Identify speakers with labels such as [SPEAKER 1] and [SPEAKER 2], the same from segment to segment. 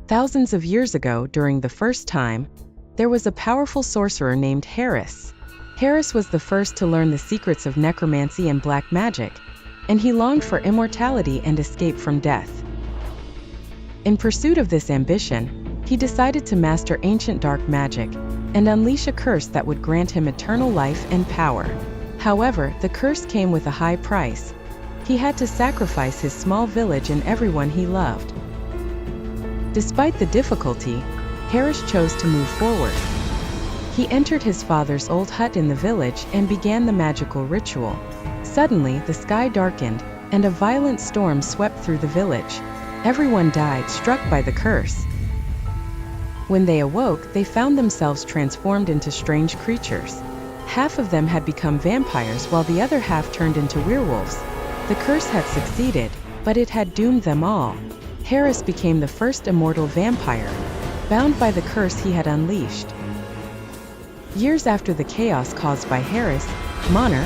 [SPEAKER 1] Thousands of years ago, during the first time, there was a powerful sorcerer named Harris. Harris was the first to learn the secrets of necromancy and black magic, and he longed for immortality and escape from death. In pursuit of this ambition, he decided to master ancient dark magic and unleash a curse that would grant him eternal life and power. However, the curse came with a high price. He had to sacrifice his small village and everyone he loved. Despite the difficulty, Harris chose to move forward. He entered his father's old hut in the village and began the magical ritual. Suddenly, the sky darkened, and a violent storm swept through the village. Everyone died, struck by the curse. When they awoke, they found themselves transformed into strange creatures. Half of them had become vampires while the other half turned into werewolves. The curse had succeeded, but it had doomed them all. Harris became the first immortal vampire, bound by the curse he had unleashed. Years after the chaos caused by Harris, Monar,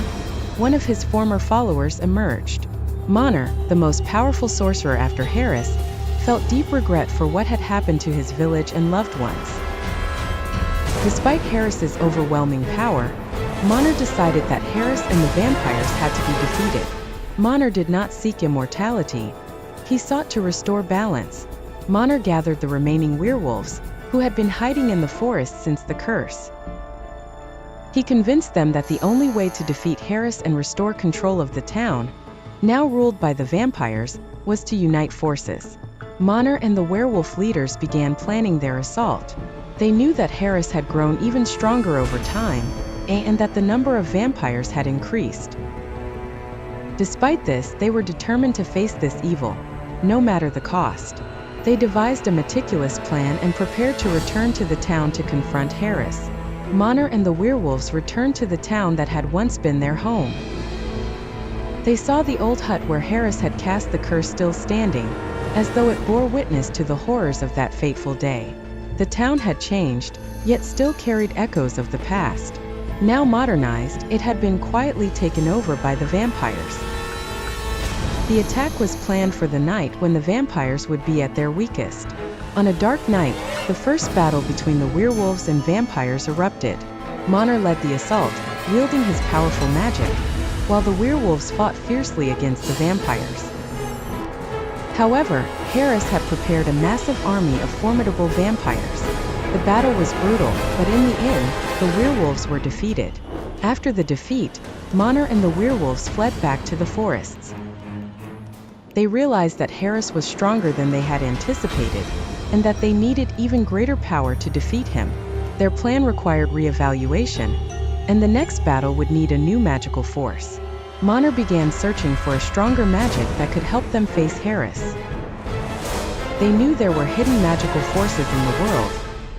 [SPEAKER 1] one of his former followers, emerged. Monar, the most powerful sorcerer after Harris, felt deep regret for what had happened to his village and loved ones. Despite Harris's overwhelming power, Monar decided that Harris and the vampires had to be defeated. Monar did not seek immortality. He sought to restore balance. Monar gathered the remaining werewolves, who had been hiding in the forest since the curse. He convinced them that the only way to defeat Harris and restore control of the town, now ruled by the vampires, was to unite forces. Monar and the werewolf leaders began planning their assault. They knew that Harris had grown even stronger over time, and that the number of vampires had increased. Despite this, they were determined to face this evil, no matter the cost. They devised a meticulous plan and prepared to return to the town to confront Harris. Monar and the werewolves returned to the town that had once been their home. They saw the old hut where Harris had cast the curse still standing, as though it bore witness to the horrors of that fateful day. The town had changed, yet still carried echoes of the past. Now modernized, it had been quietly taken over by the vampires. The attack was planned for the night when the vampires would be at their weakest. On a dark night, the first battle between the werewolves and vampires erupted. Monar led the assault, wielding his powerful magic, while the werewolves fought fiercely against the vampires. However, Harris had prepared a massive army of formidable vampires. The battle was brutal, but in the end, the werewolves were defeated. After the defeat, Monar and the werewolves fled back to the forests. They realized that Harris was stronger than they had anticipated, and that they needed even greater power to defeat him. Their plan required reevaluation, and the next battle would need a new magical force. Monar began searching for a stronger magic that could help them face Harris. They knew there were hidden magical forces in the world,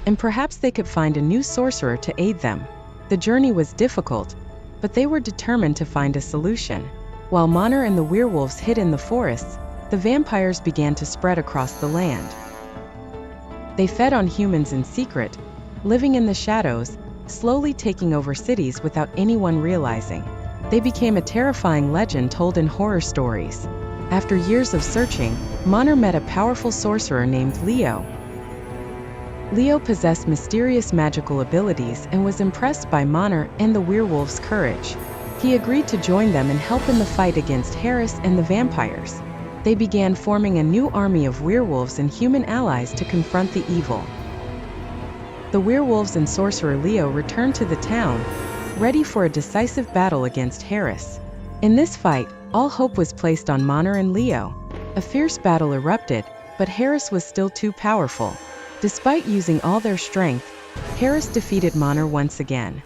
[SPEAKER 1] and perhaps they could find a new sorcerer to aid them. The journey was difficult, but they were determined to find a solution. While Monar and the werewolves hid in the forests, the vampires began to spread across the land. They fed on humans in secret, living in the shadows, slowly taking over cities without anyone realizing. They became a terrifying legend told in horror stories. After years of searching, Monar met a powerful sorcerer named Leo. Leo possessed mysterious magical abilities and was impressed by Monar and the werewolves' courage. He agreed to join them and help in the fight against Harris and the vampires. They began forming a new army of werewolves and human allies to confront the evil. The werewolves and sorcerer Leo returned to the town, ready for a decisive battle against Harris. In this fight, all hope was placed on Monar and Leo. A fierce battle erupted, but Harris was still too powerful. Despite using all their strength, Harris defeated Monar once again.